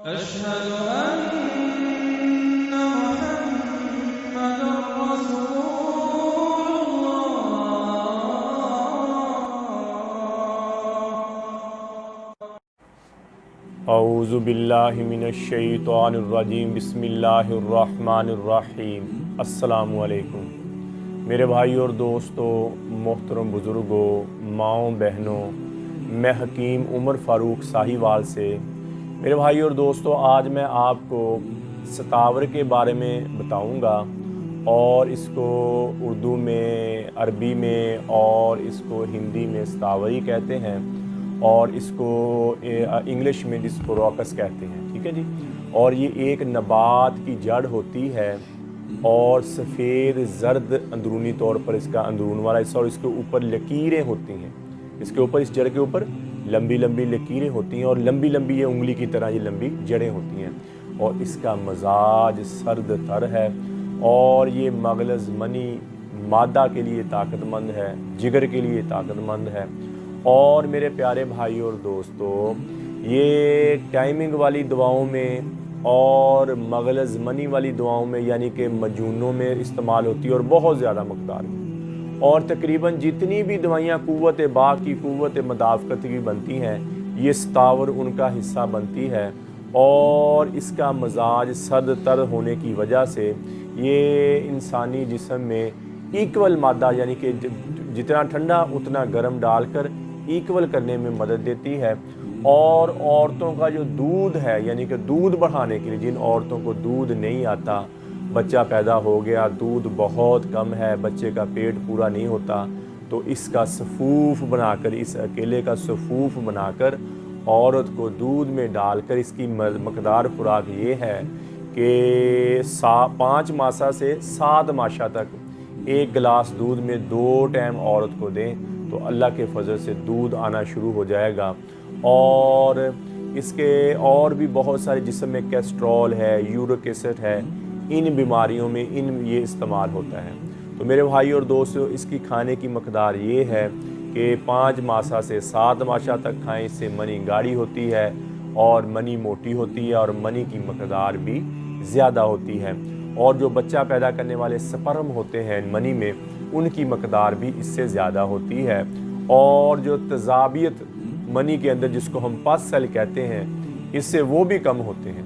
أشهد أن محمدا رسول الله. اعوذ باللہ من الشیطان الرجیم، بسم اللہ الرحمن الرحیم۔ السلام علیکم میرے بھائیوں اور دوستوں، محترم بزرگوں، ماؤں بہنوں، میں حکیم عمر فاروق ساہیوال سے میرے بھائیوں اور دوستوں آج میں آپ کو ستاور کے بارے میں بتاؤں گا، اور اس کو اردو میں، عربی میں اور اس کو ہندی میں ستاوری کہتے ہیں، اور اس کو انگلش میں ڈسپوراکس کہتے ہیں، ٹھیک ہے جی۔ اور یہ ایک نبات کی جڑ ہوتی ہے اور سفید زرد اندرونی طور پر اس کا اندرون والا حصہ، اور اس کے اوپر لکیریں ہوتی ہیں، اس کے اوپر، اس جڑ کے اوپر لمبی لمبی لکیریں ہوتی ہیں، اور لمبی لمبی یہ انگلی کی طرح یہ لمبی جڑیں ہوتی ہیں، اور اس کا مزاج سرد تر ہے، اور یہ مغلظ منی مادہ کے لیے طاقت مند ہے، جگر کے لیے طاقت مند ہے۔ اور میرے پیارے بھائی اور دوستو، یہ ٹائمنگ والی دواؤں میں اور مغلظ منی والی دواؤں میں یعنی کہ مجونوں میں استعمال ہوتی ہے، اور بہت زیادہ مقدار میں، اور تقریباً جتنی بھی دوائیاں قوت باغ کی، قوت مدافعت کی بنتی ہیں، یہ ستاور ان کا حصہ بنتی ہے، اور اس کا مزاج سرد تر ہونے کی وجہ سے یہ انسانی جسم میں ایکول مادہ یعنی کہ جتنا ٹھنڈا اتنا گرم ڈال کر ایکول کرنے میں مدد دیتی ہے۔ اور عورتوں کا جو دودھ ہے یعنی کہ دودھ بڑھانے کے لیے، جن عورتوں کو دودھ نہیں آتا، بچہ پیدا ہو گیا، دودھ بہت کم ہے، بچے کا پیٹ پورا نہیں ہوتا، تو اس کا سفوف بنا کر، اس اکیلے کا سفوف بنا کر عورت کو دودھ میں ڈال کر، اس کی مقدار خوراک یہ ہے کہ 5 ماسہ سے 7 ماشا تک ایک گلاس دودھ میں 2 ٹائم عورت کو دیں تو اللہ کے فضل سے دودھ آنا شروع ہو جائے گا۔ اور اس کے اور بھی بہت سارے جسم میں کیسٹرول ہے، یورک ایسڈ ہے، ان بیماریوں میں یہ استعمال ہوتا ہے۔ تو میرے بھائی اور دوستو، اس کی کھانے کی مقدار یہ ہے کہ 5 ماسہ سے 7 ماشا تک کھائیں، اس سے منی گاڑھی ہوتی ہے اور منی موٹی ہوتی ہے، اور منی کی مقدار بھی زیادہ ہوتی ہے، اور جو بچہ پیدا کرنے والے سپرم ہوتے ہیں منی میں، ان کی مقدار بھی اس سے زیادہ ہوتی ہے، اور جو تضابیت منی کے اندر جس کو ہم پس سیل کہتے ہیں، اس سے وہ بھی کم ہوتے ہیں۔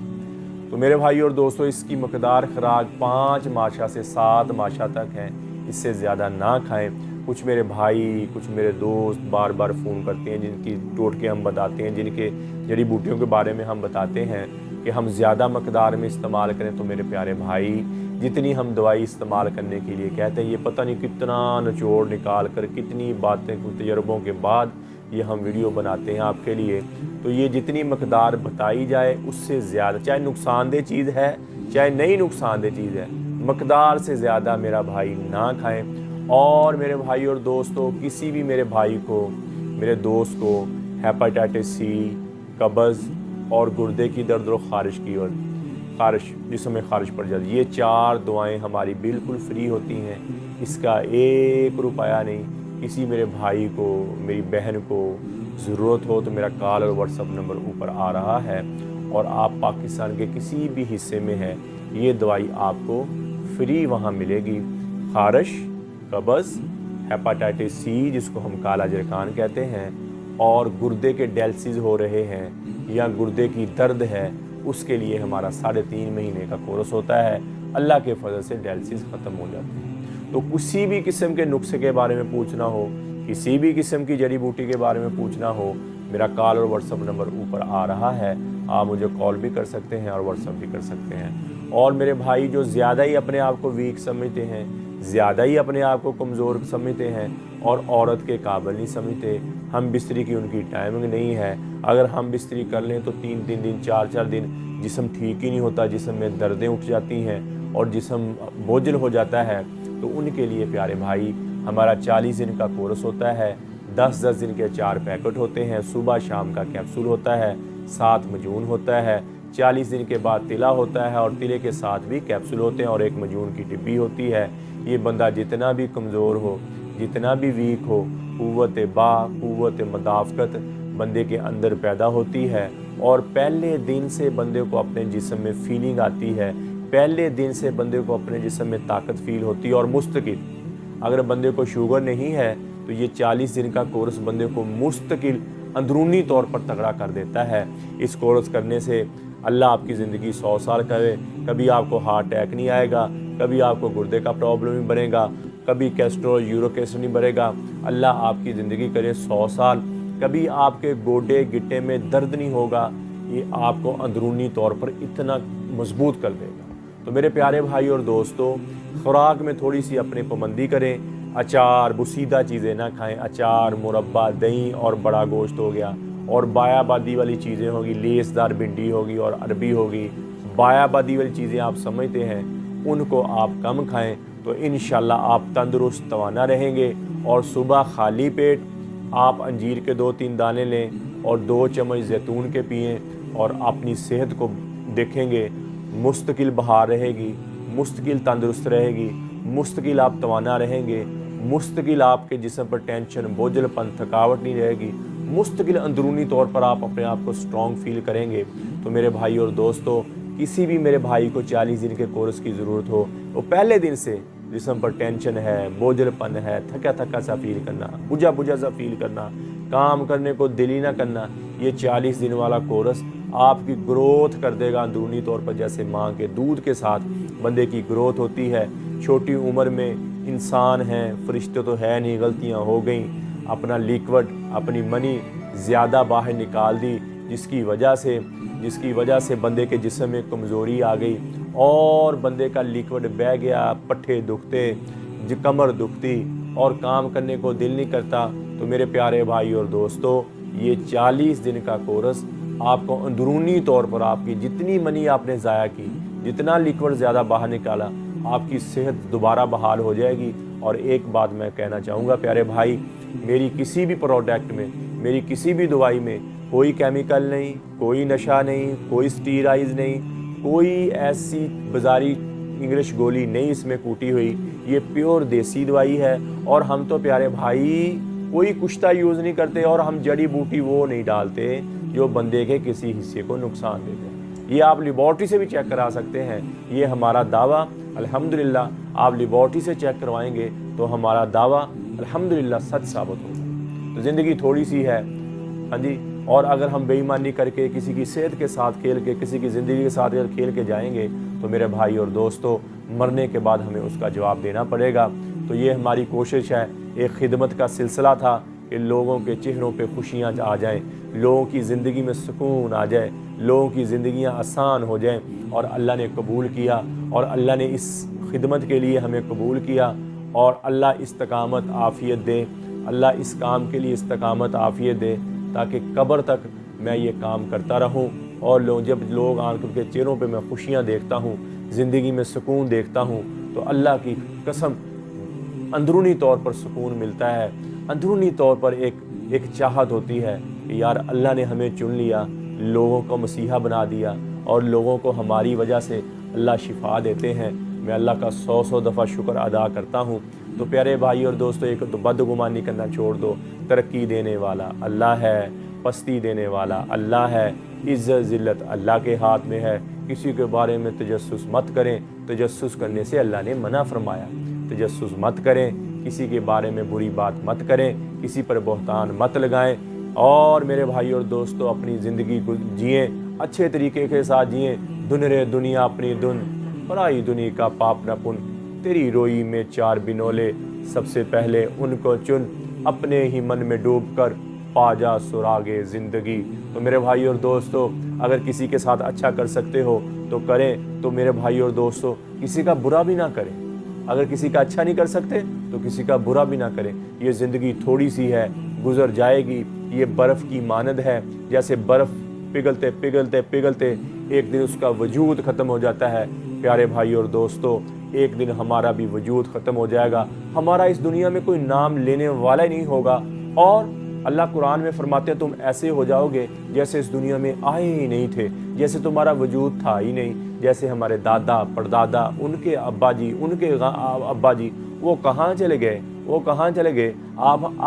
تو میرے بھائی اور دوستو، اس کی مقدار خوراک 5 ماشا سے 7 ماشا تک ہے، اس سے زیادہ نہ کھائیں۔ کچھ میرے بھائی، کچھ میرے دوست بار بار فون کرتے ہیں، جن کی ٹوٹکے ہم بتاتے ہیں، جن کے جڑی بوٹیوں کے بارے میں ہم بتاتے ہیں کہ ہم زیادہ مقدار میں استعمال کریں، تو میرے پیارے بھائی، جتنی ہم دوائی استعمال کرنے کے لیے کہتے ہیں، یہ پتہ نہیں کتنا نچوڑ نکال کر، کتنی باتیں، کچھ تجربوں کے بعد یہ ہم ویڈیو بناتے ہیں آپ کے لیے، تو یہ جتنی مقدار بتائی جائے اس سے زیادہ، چاہے نقصان دہ چیز ہے چاہے نہیں نقصان دہ چیز ہے، مقدار سے زیادہ میرا بھائی نہ کھائیں۔ اور میرے بھائی اور دوستو، کسی بھی میرے بھائی کو، میرے دوست کو ہیپاٹائٹس سی، قبض اور گردے کی درد و خارش کی جسم میں خارش پڑ جاتی، یہ 4 دعائیں ہماری بالکل فری ہوتی ہیں، اس کا 1 روپیہ نہیں۔ کسی میرے بھائی کو، میری بہن کو ضرورت ہو تو میرا کال اور واٹس ایپ نمبر اوپر آ رہا ہے، اور آپ پاکستان کے کسی بھی حصے میں ہیں، یہ دوائی آپ کو فری وہاں ملے گی۔ خارش، قبض، ہیپاٹائٹس سی جس کو ہم کالا جرثومہ کہتے ہیں، اور گردے کے ڈیلسز ہو رہے ہیں یا گردے کی درد ہے، اس کے لیے ہمارا 3.5 مہینے کا کورس ہوتا ہے، اللہ کے فضل سے ڈیلسز ختم ہو جاتے ہیں۔ تو کسی بھی قسم کے نسخے کے بارے میں پوچھنا ہو، کسی بھی قسم کی جڑی بوٹی کے بارے میں پوچھنا ہو، میرا کال اور واٹس ایپ نمبر اوپر آ رہا ہے، آپ مجھے کال بھی کر سکتے ہیں اور واٹس ایپ بھی کر سکتے ہیں۔ اور میرے بھائی جو زیادہ ہی اپنے آپ کو ویک سمجھتے ہیں، زیادہ ہی اپنے آپ کو کمزور سمجھتے ہیں اور عورت کے قابل نہیں سمجھتے، ہم بستری کی ان کی ٹائمنگ نہیں ہے، اگر ہم بستری کر لیں تو 3 دن 4 دن جسم ٹھیک ہی نہیں ہوتا، جسم میں دردیں اٹھ جاتی ہیں اور جسم بوجھل ہو جاتا ہے، تو ان کے لیے پیارے بھائی ہمارا 40 دن کا کورس ہوتا ہے، 10 دن کے 4 پیکٹ ہوتے ہیں، صبح شام کا کیپسول ہوتا ہے، 7 مجون ہوتا ہے، 40 دن کے بعد تلا ہوتا ہے، اور تلے کے ساتھ بھی کیپسول ہوتے ہیں، اور 1 مجون کی ڈبی ہوتی ہے۔ یہ بندہ جتنا بھی کمزور ہو، جتنا بھی ویک ہو، قوت مدافعت بندے کے اندر پیدا ہوتی ہے، اور پہلے دن سے بندے کو اپنے جسم میں فیلنگ آتی ہے، پہلے دن سے بندے کو اپنے جسم میں طاقت فیل ہوتی ہے اور مستقل۔ اگر بندے کو شوگر نہیں ہے تو یہ 40 دن کا کورس بندے کو مستقل اندرونی طور پر تگڑا کر دیتا ہے۔ اس کورس کرنے سے اللہ آپ کی زندگی 100 سال کرے، کبھی آپ کو ہارٹ اٹیک نہیں آئے گا، کبھی آپ کو گردے کا پرابلم نہیں بنے گا، کبھی کیسٹرول یورک ایسڈ نہیں بڑھے گا۔ اللہ آپ کی زندگی کرے 100 سال، کبھی آپ کے گوڈے گٹے میں درد نہیں ہوگا، یہ آپ کو اندرونی طور پر اتنا مضبوط کر دے گا۔ تو میرے پیارے بھائی اور دوستو، خوراک میں تھوڑی سی اپنی پابندی کریں، اچار بسیدہ چیزیں نہ کھائیں، اچار، مربع، دہی اور بڑا گوشت ہو گیا، اور بایا بادی والی چیزیں ہوگی، لیس دار بھنڈی ہوگی اور عربی ہوگی، بایا بادی والی چیزیں آپ سمجھتے ہیں، ان کو آپ کم کھائیں تو انشاءاللہ آپ تندرست توانا رہیں گے۔ اور صبح خالی پیٹ آپ انجیر کے 2-3 دانے لیں اور 2 چمچ زیتون کے پئیں، اور اپنی صحت کو دیکھیں گے، مستقل بہار رہے گی، مستقل تندرست رہے گی، مستقل آپ توانا رہیں گے، مستقل آپ کے جسم پر ٹینشن، بوجھل پن، تھکاوٹ نہیں رہے گی، مستقل اندرونی طور پر آپ اپنے آپ کو سٹرونگ فیل کریں گے۔ تو میرے بھائی اور دوستو، کسی بھی میرے بھائی کو 40 دن کے کورس کی ضرورت ہو، وہ پہلے دن سے جسم پر ٹینشن ہے، بوجھل پن ہے، تھکا تھکا سا فیل کرنا، بجھا بجھا سا فیل کرنا، کام کرنے کو دل ہی نہ کرنا، یہ 40 دن والا کورس آپ کی گروتھ کر دے گا اندرونی طور پر۔ جیسے ماں کے دودھ کے ساتھ بندے کی گروتھ ہوتی ہے، چھوٹی عمر میں انسان ہیں، فرشتے تو ہے نہیں، غلطیاں ہو گئیں، اپنا لیکوڈ، اپنی منی زیادہ باہر نکال دی، جس کی وجہ سے بندے کے جسم میں کمزوری آ گئی اور بندے کا لیکوڈ بہہ گیا، پٹھے دکھتے، کمر دکھتی اور کام کرنے کو دل نہیں کرتا۔ تو میرے پیارے بھائی اور دوستو، یہ 40 دن کا کورس آپ کو اندرونی طور پر آپ کی جتنی منی آپ نے ضائع کی، جتنا لیکوڈ زیادہ باہر نکالا، آپ کی صحت دوبارہ بحال ہو جائے گی۔ اور ایک بات میں کہنا چاہوں گا پیارے بھائی، میری کسی بھی پروڈکٹ میں، میری کسی بھی دوائی میں کوئی کیمیکل نہیں، کوئی نشہ نہیں، کوئی سٹیرائز نہیں، کوئی ایسی بازاری انگلش گولی نہیں اس میں کوٹی ہوئی، یہ پیور دیسی دوائی ہے۔ اور ہم تو پیارے بھائی کوئی کشتہ یوز نہیں کرتے، اور ہم جڑی بوٹی وہ نہیں ڈالتے جو بندے کے کسی حصے کو نقصان دیتے ہیں۔ یہ آپ لیبارٹری سے بھی چیک کرا سکتے ہیں، یہ ہمارا دعویٰ الحمدللہ، آپ لیبارٹری سے چیک کروائیں گے تو ہمارا دعویٰ الحمدللہ سچ ثابت ہوگا۔ تو زندگی تھوڑی سی ہے، ہاں جی، اور اگر ہم بے ایمانی کر کے کسی کی صحت کے ساتھ کھیل کے، کسی کی زندگی کے ساتھ اگر کھیل کے جائیں گے تو میرے بھائی اور دوستو، مرنے کے بعد ہمیں اس کا جواب دینا پڑے گا۔ تو یہ ہماری کوشش ہے، ایک خدمت کا سلسلہ تھا کہ لوگوں کے چہروں پہ خوشیاں آ جائیں، لوگوں کی زندگی میں سکون آ جائے، لوگوں کی زندگیاں آسان ہو جائیں، اور اللہ نے قبول کیا، اور اللہ نے اس خدمت کے لیے ہمیں قبول کیا، اور اللہ استقامت عافیت دے، اللہ اس کام کے لیے استقامت عافیت دے، تاکہ قبر تک میں یہ کام کرتا رہوں، اور جب لوگ آنکھ کے چہروں پہ میں خوشیاں دیکھتا ہوں، زندگی میں سکون دیکھتا ہوں، تو اللہ کی قسم اندرونی طور پر سکون ملتا ہے، اندرونی طور پر ایک چاہت ہوتی ہے کہ یار اللہ نے ہمیں چن لیا، لوگوں کو مسیحا بنا دیا، اور لوگوں کو ہماری وجہ سے اللہ شفا دیتے ہیں۔ میں اللہ کا 100 دفعہ شکر ادا کرتا ہوں۔ تو پیارے بھائی اور دوستو، ایک تو بدگمانی کرنا چھوڑ دو، ترقی دینے والا اللہ ہے، پستی دینے والا اللہ ہے، عزت ذلت اللہ کے ہاتھ میں ہے۔ کسی کے بارے میں تجسس مت کریں، تجسس کرنے سے اللہ نے منع فرمایا، تجسس مت کریں، کسی کے بارے میں بری بات مت کریں، کسی پر بہتان مت لگائیں، اور میرے بھائی اور دوستو اپنی زندگی کو جئیں، اچھے طریقے کے ساتھ جئیں۔ دن رے دنیا اپنی دن، پرائی دنیا کا پاپ نہ پن، تیری روئی میں 4 بنولے، سب سے پہلے ان کو چن، اپنے ہی من میں ڈوب کر پا جا سراغے زندگی۔ تو میرے بھائی اور دوستو، اگر کسی کے ساتھ اچھا کر سکتے ہو تو کریں، تو میرے بھائی اور دوستو کسی کا برا بھی نہ کریں۔ اگر کسی کا اچھا نہیں کر سکتے تو کسی کا برا بھی نہ کریں۔ یہ زندگی تھوڑی سی ہے، گزر جائے گی، یہ برف کی مانند ہے، جیسے برف پگھلتے پگھلتے پگھلتے ایک دن اس کا وجود ختم ہو جاتا ہے۔ پیارے بھائی اور دوستو، ایک دن ہمارا بھی وجود ختم ہو جائے گا، ہمارا اس دنیا میں کوئی نام لینے والا ہی نہیں ہوگا، اور اللہ قرآن میں فرماتے ہیں تم ایسے ہو جاؤ گے جیسے اس دنیا میں آئے ہی نہیں تھے، جیسے تمہارا وجود تھا ہی نہیں۔ جیسے ہمارے دادا پردادا، ان کے ابا جی، ان کے ابا جی، وہ کہاں چلے گئے، وہ کہاں چلے گئے؟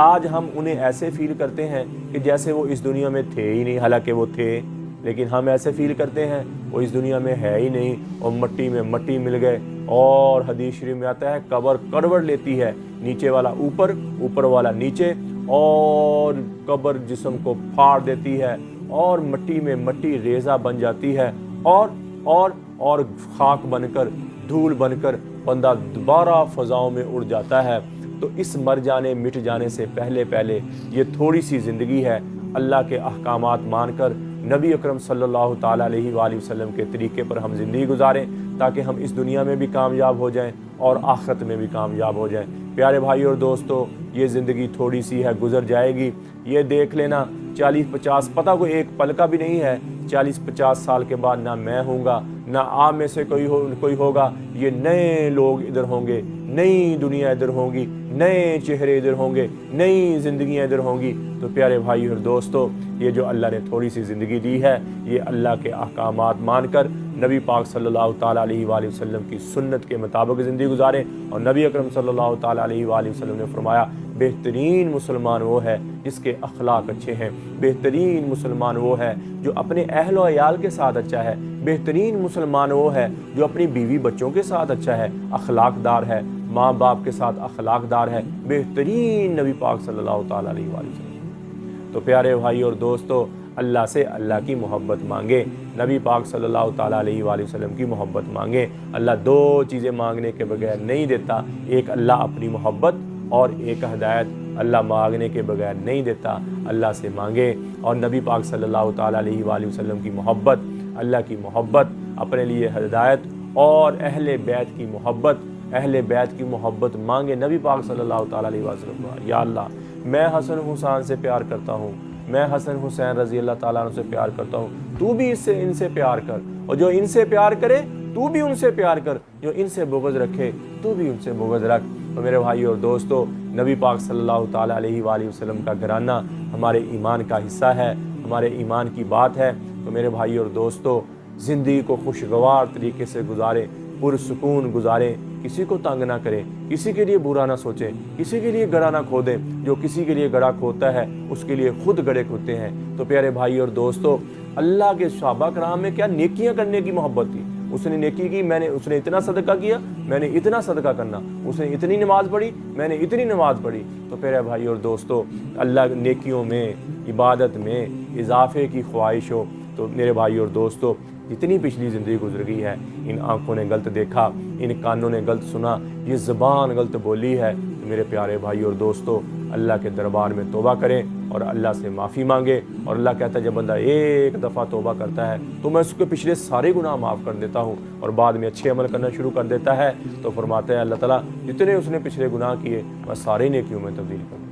آج ہم انہیں ایسے فیل کرتے ہیں کہ جیسے وہ اس دنیا میں تھے ہی نہیں، حالانکہ وہ تھے۔ لیکن ہم ایسے فیل کرتے ہیں وہ اس دنیا میں ہے ہی نہیں، اور مٹی میں مٹی مل گئے۔ اور حدیث شریف میں آتا ہے قبر کروٹ لیتی ہے، نیچے والا اوپر، اوپر والا نیچے، اور قبر جسم کو پھاڑ دیتی ہے، اور مٹی میں مٹی ریزہ بن جاتی ہے، اور خاک بن کر، دھول بن کر بندہ دوبارہ فضاؤں میں اڑ جاتا ہے۔ تو اس مر جانے مٹ جانے سے پہلے یہ تھوڑی سی زندگی ہے، اللہ کے احکامات مان کر نبی اکرم صلی اللہ تعالیٰ علیہ وآلہ وسلم کے طریقے پر ہم زندگی گزاریں، تاکہ ہم اس دنیا میں بھی کامیاب ہو جائیں اور آخرت میں بھی کامیاب ہو جائیں۔ پیارے بھائی اور دوستو، یہ زندگی تھوڑی سی ہے، گزر جائے گی۔ یہ دیکھ لینا 40-50 پتہ کوئی ایک پل کا بھی نہیں ہے، 40-50 سال کے بعد نہ میں ہوں گا، نہ آپ میں سے کوئی ہوگا، یہ نئے لوگ ادھر ہوں گے، نئی دنیا ادھر ہوگی، نئے چہرے ادھر ہوں گے، نئی زندگیاں ادھر ہوں گی۔ تو پیارے بھائی اور دوستو، یہ جو اللہ نے تھوڑی سی زندگی دی ہے، یہ اللہ کے احکامات مان کر نبی پاک صلی اللہ تعالیٰ علیہ وآلہ وسلم کی سنت کے مطابق زندگی گزاریں۔ اور نبی اکرم صلی اللہ تعالیٰ علیہ وآلہ وسلم نے فرمایا، بہترین مسلمان وہ ہے جس کے اخلاق اچھے ہیں، بہترین مسلمان وہ ہے جو اپنے اہل و عیال کے ساتھ اچھا ہے، بہترین مسلمان وہ ہے جو اپنی بیوی بچوں کے ساتھ اچھا ہے، اخلاق دار ہے، ماں باپ کے ساتھ اخلاق دار ہے، بہترین نبی پاک صلی اللہ تعالیٰ علیہ وآلہ وسلم۔ تو پیارے بھائی اور دوستو، اللہ سے اللہ کی محبت مانگے، نبی پاک صلی اللہ تعالیٰ علیہ وآلہ وسلم کی محبت مانگے۔ اللہ دو چیزیں مانگنے کے بغیر نہیں دیتا، ایک اللہ اپنی محبت اور ایک ہدایت۔ اللہ مانگنے کے بغیر نہیں دیتا، اللہ سے مانگے۔ اور نبی پاک صلی اللہ تعالیٰ علیہ وآلہ وسلم کی محبت، اللہ کی محبت، اپنے لیے ہدایت اور اہل بیت کی محبت، اہل بیت کی محبت مانگے۔ نبی پاک صلی اللہ تعالیٰ علیہ وآلہ وسلم کو، یا اللہ میں حسن حسین سے پیار کرتا ہوں، میں حسن حسین رضی اللہ تعالیٰ عنہ سے پیار کرتا ہوں، تو بھی ان سے پیار کر، اور جو ان سے پیار کرے تو بھی ان سے پیار کر، جو ان سے بغض رکھے تو بھی ان سے بغض رکھ۔ تو میرے بھائی اور دوستو، نبی پاک صلی اللہ تعالیٰ علیہ وآلہ وسلم کا گھرانہ ہمارے ایمان کا حصہ ہے، ہمارے ایمان کی بات ہے۔ تو میرے بھائی اور دوستو، زندگی کو خوشگوار طریقے سے گزاریں، پرسکون گزاریں، کسی کو تنگ نہ کریں، کسی کے لیے برا نہ سوچیں، کسی کے لیے گڑھا نہ کھودیں۔ جو کسی کے لیے گڑھا کھودتا ہے اس کے لیے خود گڑھے کھودتے ہیں۔ تو پیارے بھائی اور دوستو، اللہ کے صحابہ کرام میں کیا نیکیاں کرنے کی محبت تھی۔ اس نے نیکی کی، اس نے اتنا صدقہ کیا، میں نے اتنا صدقہ کرنا، اس نے اتنی نماز پڑھی، میں نے اتنی نماز پڑھی۔ تو پیارے بھائی اور دوستو، اللہ نیکیوں میں، عبادت میں اضافے کی خواہش ہو۔ تو میرے بھائی اور دوستو، جتنی پچھلی زندگی گزر گئی ہے، ان آنکھوں نے غلط دیکھا، ان کانوں نے غلط سنا، یہ زبان غلط بولی ہے، تو میرے پیارے بھائی اور دوستو، اللہ کے دربار میں توبہ کریں اور اللہ سے معافی مانگے۔ اور اللہ کہتا ہے جب بندہ ایک دفعہ توبہ کرتا ہے تو میں اس کے پچھلے سارے گناہ معاف کر دیتا ہوں، اور بعد میں اچھے عمل کرنا شروع کر دیتا ہے۔ تو فرماتا ہے اللہ تعالیٰ جتنے اس نے پچھلے گناہ کیے میں سارے نیکیوں میں تبدیل کروں۔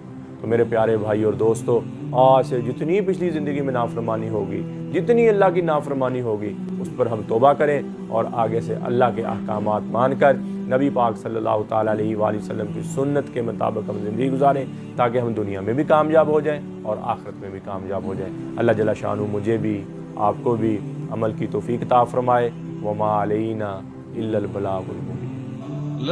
تو میرے پیارے بھائی اور دوستو، آج سے جتنی پچھلی زندگی میں نافرمانی ہوگی، جتنی اللہ کی نافرمانی ہوگی، اس پر ہم توبہ کریں اور آگے سے اللہ کے احکامات مان کر نبی پاک صلی اللہ تعالیٰ علیہ وآلہ وسلم کی سنت کے مطابق ہم زندگی گزاریں، تاکہ ہم دنیا میں بھی کامیاب ہو جائیں اور آخرت میں بھی کامیاب ہو جائیں۔ اللہ جل شانہ مجھے بھی آپ کو بھی عمل کی توفیق عطا فرمائے۔ وما علینا الا البلاغ المبین۔